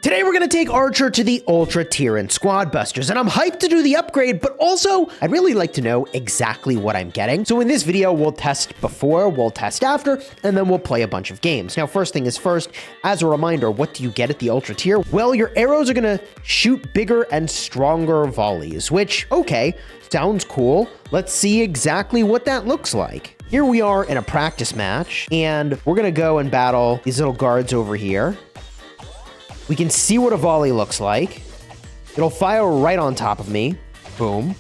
Today we're going to take Archer to the Ultra tier in Squad Busters, and I'm hyped to do the upgrade, but also I'd really like to know exactly what I'm getting. So in this video, we'll test before, we'll test after, and then we'll play a bunch of games. Now, first thing is first, as a reminder, what do you get at the Ultra tier? Well, your arrows are going to shoot bigger and stronger volleys, which, okay, sounds cool. Let's see exactly what that looks like. Here we are in a practice match, and we're going to go and battle these little guards over here. We can see what a volley looks like. It'll fire right on top of me. Boom.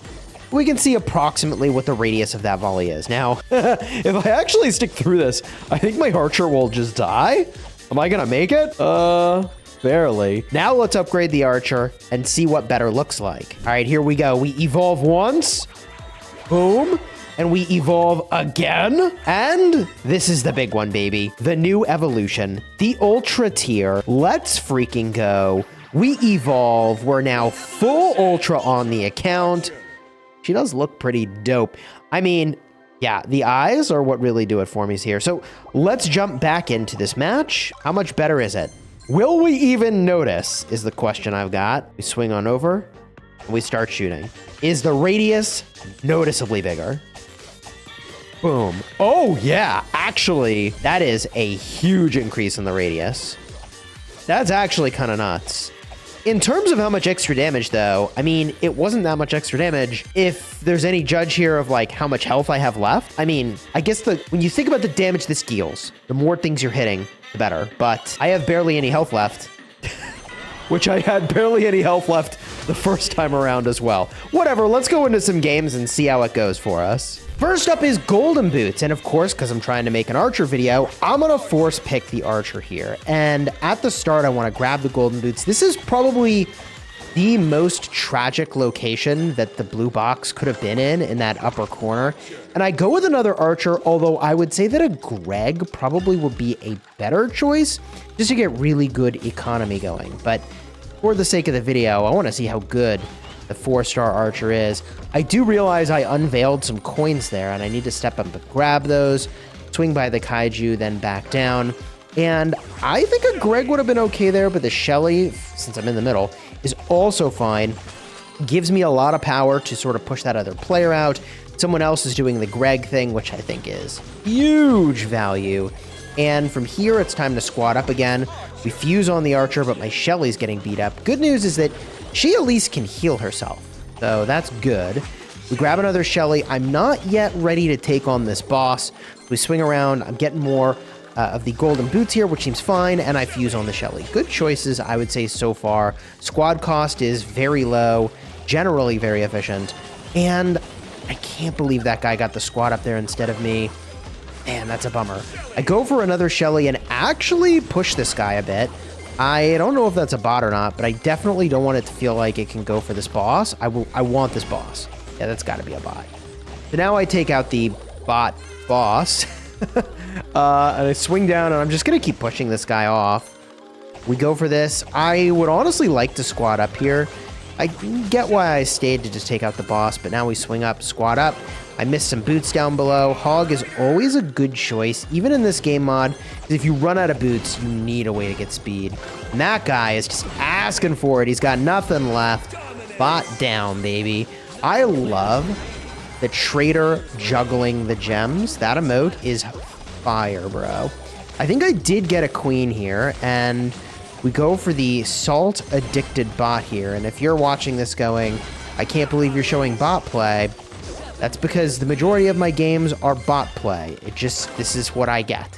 We can see approximately what the radius of that volley is. Now, if I actually stick through this, I think my Archer will just die. Am I gonna make it? Barely. Now let's upgrade the Archer and see what better looks like. All right, here we go. We evolve once. Boom. And we evolve again. And this is the big one, baby. The new evolution, the Ultra tier. Let's freaking go. We evolve. We're now full Ultra on the account. She does look pretty dope. I mean, yeah, the eyes are what really do it for me here. So let's jump back into this match. How much better is it? Will we even notice is the question I've got. We swing on over and we start shooting. Is the radius noticeably bigger? Boom. Oh, yeah. Actually, that is a huge increase in the radius. That's actually kind of nuts. In terms of how much extra damage, though, I mean, it wasn't that much extra damage. If there's any judge here of, like, how much health I have left, I mean, I guess when you think about the damage this deals, the more things you're hitting, the better. But I have barely any health left, which I had barely any health left the first time around as well. Whatever, let's go into some games and see how it goes for us. First up is Golden Boots, and of course, because I'm trying to make an Archer video, I'm gonna force pick the Archer here. And at the start, I wanna grab the Golden Boots. This is probably the most tragic location that the blue box could have been in that upper corner. And I go with another Archer, although I would say that a Greg probably would be a better choice, just to get really good economy going. But for the sake of the video, I wanna see how good the 4-star Archer is. I do realize I unveiled some coins there, and I need to step up and grab those, swing by the Kaiju, then back down. And I think a Greg would have been okay there, but the Shelly, since I'm in the middle, is also fine. Gives me a lot of power to sort of push that other player out. Someone else is doing the Greg thing, which I think is huge value. And from here, it's time to squad up again. We fuse on the Archer, but my Shelly's getting beat up. Good news is that she at least can heal herself, so that's good. We grab another Shelly. I'm not yet ready to take on this boss. We swing around. I'm getting more of the Golden Boots here, which seems fine, and I fuse on the Shelly. Good choices, I would say, so far. Squad cost is very low, generally very efficient, and I can't believe that guy got the squad up there instead of me. Man, that's a bummer. I go for another Shelly and actually push this guy a bit. I don't know if that's a bot or not, but I definitely don't want it to feel like it can go for this boss. I want this boss. Yeah, that's got to be a bot. So now I take out the bot boss, and I swing down, and I'm just going to keep pushing this guy off. We go for this. I would honestly like to squad up here. I get why I stayed to just take out the boss, but now we swing up, squad up. I missed some boots down below. Hog is always a good choice, even in this game mod. If you run out of boots, you need a way to get speed. And that guy is just asking for it. He's got nothing left. Bot down, baby. I love the trader juggling the gems. That emote is fire, bro. I think I did get a queen here, and we go for the salt-addicted bot here. And if you're watching this going, I can't believe you're showing bot play, that's because the majority of my games are bot play. This is what I get.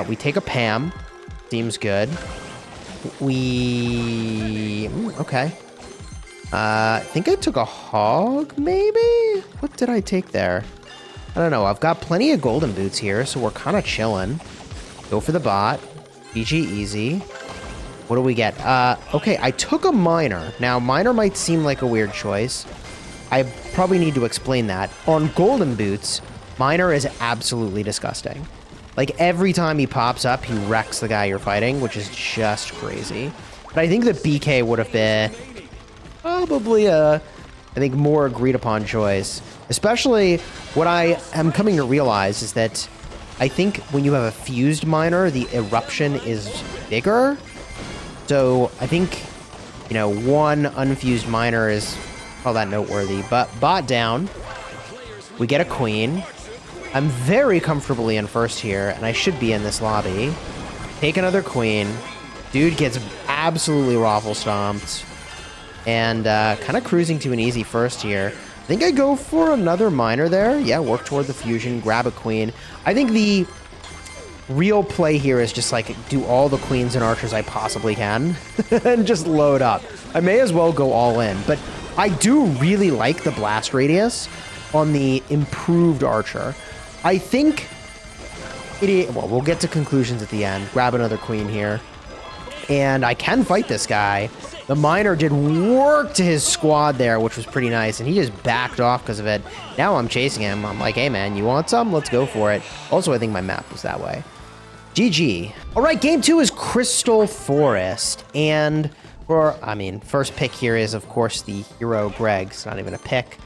We take a Pam. Seems good. Okay. I think I took a Hog, maybe? What did I take there? I don't know. I've got plenty of Golden Boots here, so we're kind of chilling. Go for the bot. BG easy. What do we get? Okay, I took a Miner. Now, Miner might seem like a weird choice. I probably need to explain that. On Golden Boots, Miner is absolutely disgusting. Like, every time he pops up, he wrecks the guy you're fighting, which is just crazy. But I think the BK would have been probably I think, more agreed upon choice. Especially what I am coming to realize is that I think when you have a fused miner, the eruption is bigger. So I think, you know, one unfused miner is all that noteworthy. But bot down. We get a queen. I'm very comfortably in first here, and I should be in this lobby. Take another queen. Dude gets absolutely raffle stomped. And kind of cruising to an easy first here. I think I go for another miner there. Yeah, work toward the fusion, grab a queen. I think the real play here is just like do all the queens and archers I possibly can and just load up. I may as well go all in, but I do really like the blast radius on the improved archer. I think well, we'll get to conclusions at the end. Grab another queen here. And I can fight this guy. The miner did work to his squad there, which was pretty nice, and he just backed off because of it. Now I'm chasing him. I'm like, hey man, you want some? Let's go for it. Also, I think my map was that way. GG. All right, game 2 is Crystal Forest. And first pick here is, of course, the hero Greg. It's not even a pick.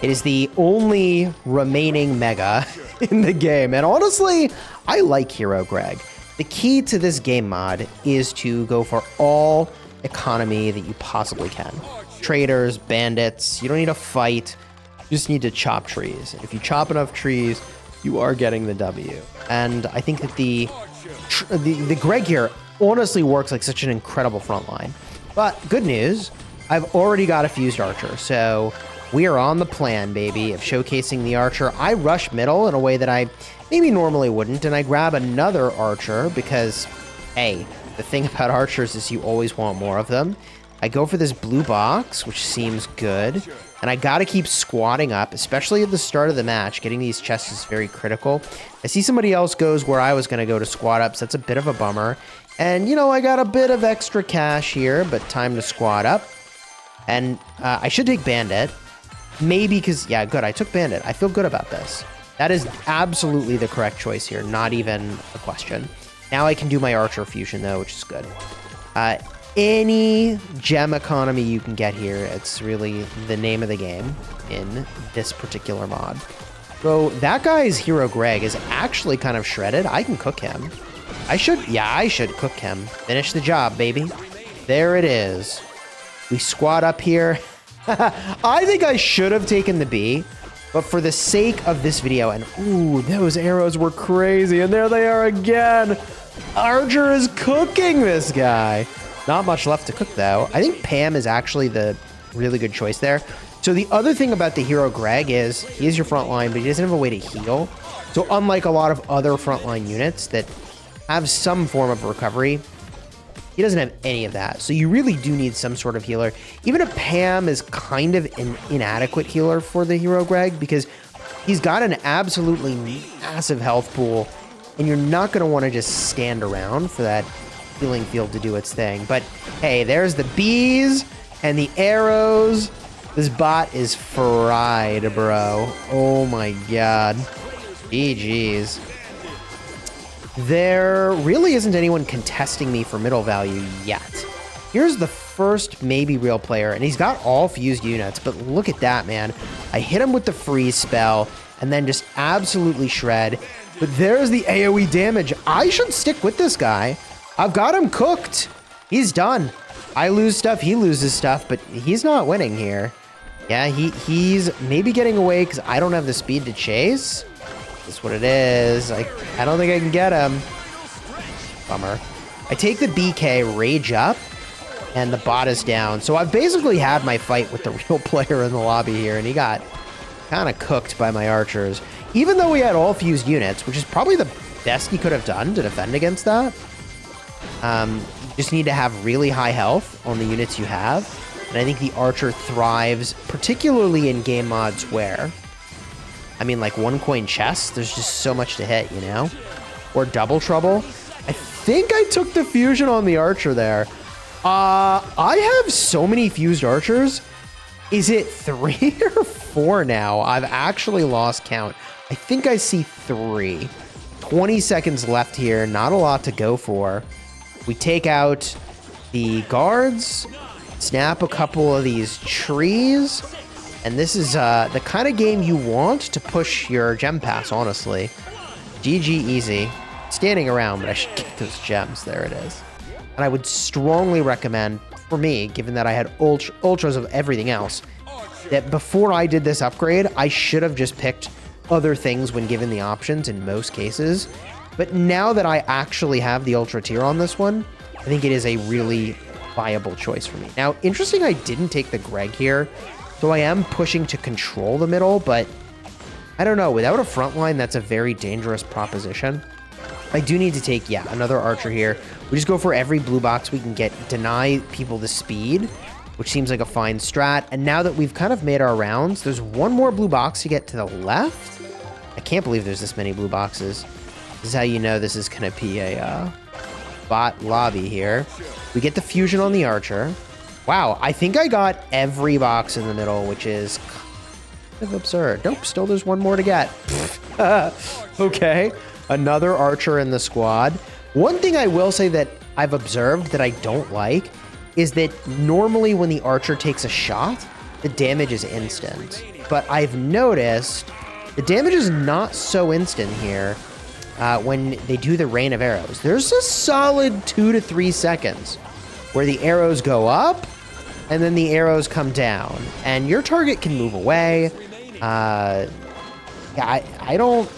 It is the only remaining mega in the game. And honestly, I like hero Greg. The key to this game mod is to go for all economy that you possibly can. Traders, bandits, you don't need to fight. You just need to chop trees. And if you chop enough trees, you are getting the W. And I think that the Greg here honestly works like such an incredible front line. But good news, I've already got a fused archer. So we are on the plan, baby, of showcasing the archer. I rush middle in a way that I maybe normally wouldn't, and I grab another archer because, hey, the thing about archers is you always want more of them. I go for this blue box, which seems good, and I gotta keep squatting up, especially at the start of the match. Getting these chests is very critical. I see somebody else goes where I was gonna go to squat up, so that's a bit of a bummer. And, you know, I got a bit of extra cash here, but time to squat up. And I should take bandit. Maybe because, yeah, good, I took bandit. I feel good about this. That is absolutely the correct choice here, not even a question. Now I can do my archer fusion, though, which is good. Any gem economy you can get here, it's really the name of the game in this particular mod. So that guy's hero Greg is actually kind of shredded. I can cook him. I should cook him. Finish the job, baby. There it is. We squat up here. I think I should have taken the B, but for the sake of this video, and ooh, those arrows were crazy, and there they are again. Archer is cooking this guy. Not much left to cook, though. I think Pam is actually the really good choice there. So the other thing about the hero Greg is he is your front line, but he doesn't have a way to heal. So unlike a lot of other frontline units that have some form of recovery, he doesn't have any of that. So you really do need some sort of healer. Even if Pam is kind of an inadequate healer for the hero Greg, because he's got an absolutely massive health pool, and you're not going to want to just stand around for that healing field to do its thing. But hey, there's the bees and the arrows. This bot is fried, bro. Oh my god. GG's. There really isn't anyone contesting me for middle value yet. Here's the first maybe real player, and he's got all fused units, but look at that, man. I hit him with the freeze spell, and then just absolutely shred. But there's the AoE damage. I should stick with this guy. I've got him cooked. He's done. I lose stuff, he loses stuff, but he's not winning here. Yeah, he's maybe getting away because I don't have the speed to chase. That's what it is. I don't think I can get him. Bummer. I take the BK, rage up, and the bot is down. So I've basically had my fight with the real player in the lobby here, and he got kind of cooked by my archers. Even though we had all fused units, which is probably the best he could have done to defend against that. You just need to have really high health on the units you have. And I think the archer thrives, particularly in game mods where, I mean, like one coin chests, there's just so much to hit, you know? Or double trouble. I think I took the fusion on the archer there. I have so many fused archers. Is it 3 or 4 now? I've actually lost count. I think I see 3. 20 seconds left here. Not a lot to go for. We take out the guards, snap a couple of these trees, and this is the kind of game you want to push your gem pass, honestly. GG easy. Standing around, but I should get those gems. There it is. And I would strongly recommend, for me, given that I had ultras of everything else, that before I did this upgrade, I should have just picked other things when given the options in most cases. But now that I actually have the ultra tier on this one, I think it is a really viable choice for me. Now, interesting, I didn't take the Greg here, so I am pushing to control the middle, but I don't know. Without a front line, that's a very dangerous proposition. I do need to take, yeah, another archer here. We just go for every blue box we can get, deny people the speed, which seems like a fine strat. And now that we've kind of made our rounds, there's one more blue box to get to the left. I can't believe there's this many blue boxes. This is how you know this is going to be a bot lobby here. We get the fusion on the archer. Wow, I think I got every box in the middle, which is kind of absurd. Nope, still there's one more to get. Okay, another archer in the squad. One thing I will say that I've observed that I don't like is that normally when the archer takes a shot, the damage is instant. But I've noticed the damage is not so instant here when they do the rain of arrows. There's a solid 2 to 3 seconds where the arrows go up and then the arrows come down and your target can move away. Yeah, I don't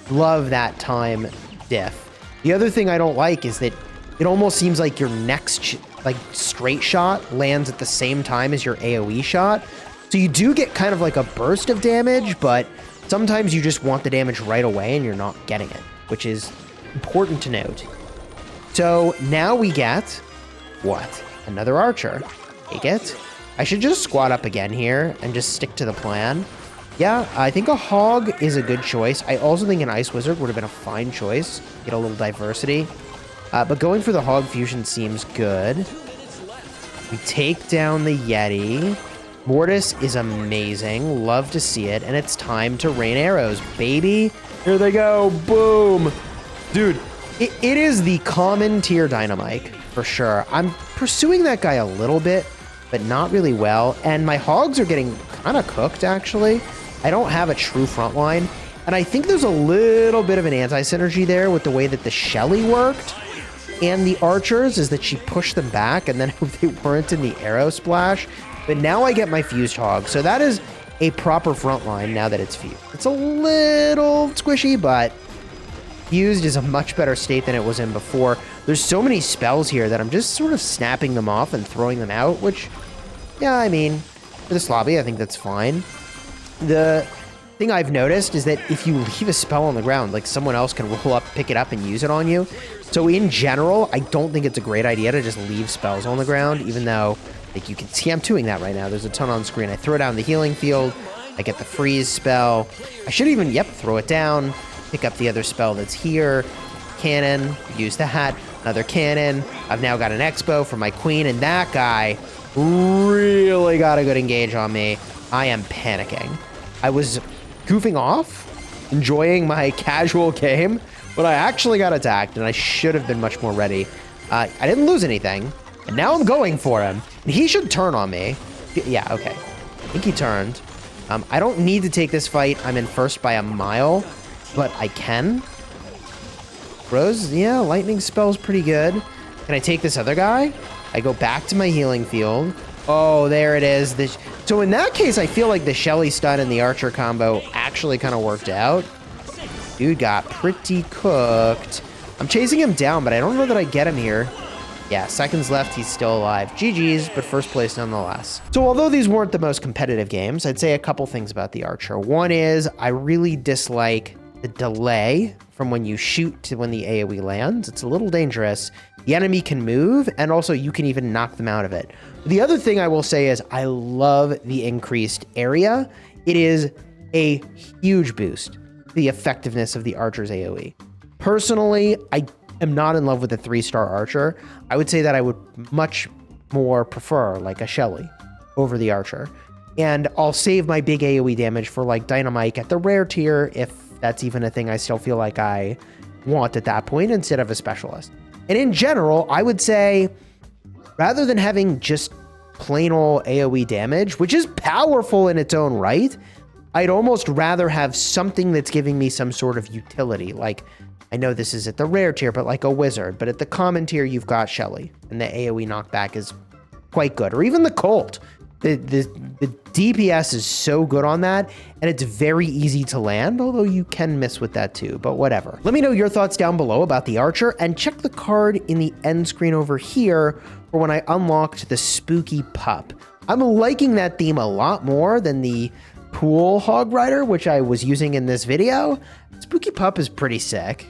love that time diff. The other thing I don't like is that it almost seems like your next straight shot lands at the same time as your AoE shot. So you do get kind of like a burst of damage, but sometimes you just want the damage right away and you're not getting it, which is important to note. So now we get what? Another archer. Take it. I should just squat up again here and just stick to the plan. Yeah, I think a hog is a good choice. I also think an ice wizard would have been a fine choice. Get a little diversity. But going for the hog fusion seems good. We take down the Yeti. Mortis is amazing. Love to see it. And it's time to rain arrows, baby. Here they go. Boom. Dude, it is the common tier dynamite for sure. I'm pursuing that guy a little bit, but not really well. And my hogs are getting kind of cooked, actually. I don't have a true front line. And I think there's a little bit of an anti-synergy there with the way that the Shelly worked. And the archers is that she pushed them back and then they weren't in the arrow splash. But now I get my fused hog. So that is a proper front line now that it's fused. It's a little squishy, but fused is a much better state than it was in before. There's so many spells here that I'm just sort of snapping them off and throwing them out, which, yeah, I mean, for this lobby, I think that's fine. The thing I've noticed is that if you leave a spell on the ground, like someone else can roll up, pick it up, and use it on you. So in general, I don't think it's a great idea to just leave spells on the ground, even though, like you can see I'm doing that right now. There's a ton on screen. I throw down the healing field. I get the freeze spell. I should even, throw it down, pick up the other spell that's here. Cannon, use that. Another cannon. I've now got an expo for my queen, and that guy really got a good engage on me. I am panicking. I was goofing off, enjoying my casual game, but I actually got attacked, and I should have been much more ready. I didn't lose anything, and now I'm going for him. And he should turn on me. Yeah, okay. I think he turned. I don't need to take this fight. I'm in first by a mile, but I can. Rose, yeah, lightning spell's pretty good. Can I take this other guy? I go back to my healing field. Oh, there it is. So in that case, I feel like the Shelly stun and the archer combo actually kind of worked out. Dude got pretty cooked. I'm chasing him down, but I don't know that I get him here. Yeah, seconds left, he's still alive. GG's, but first place nonetheless. So although these weren't the most competitive games, I'd say a couple things about the archer. One is I really dislike the delay from when you shoot to when the AoE lands. It's a little dangerous. The enemy can move, and also you can even knock them out of it. The other thing I will say is I love the increased area. It is a huge boost to the effectiveness of the archer's AoE. Personally, I am not in love with the 3-star archer. I would say that I would much more prefer like a Shelly over the archer. And I'll save my big AoE damage for like Dynamite at the rare tier if that's even a thing I still feel like I want at that point instead of a specialist. And in general, I would say rather than having just plain old AoE damage, which is powerful in its own right, I'd almost rather have something that's giving me some sort of utility, like I know this is at the rare tier, but like a wizard. But at the common tier, you've got Shelly, and the AoE knockback is quite good. Or even the Colt. The DPS is so good on that, and it's very easy to land, although you can miss with that too, but whatever. Let me know your thoughts down below about the Archer, and check the card in the end screen over here for when I unlocked the Spooky Pup. I'm liking that theme a lot more than the Pool Hog Rider, which I was using in this video. Spooky Pup is pretty sick.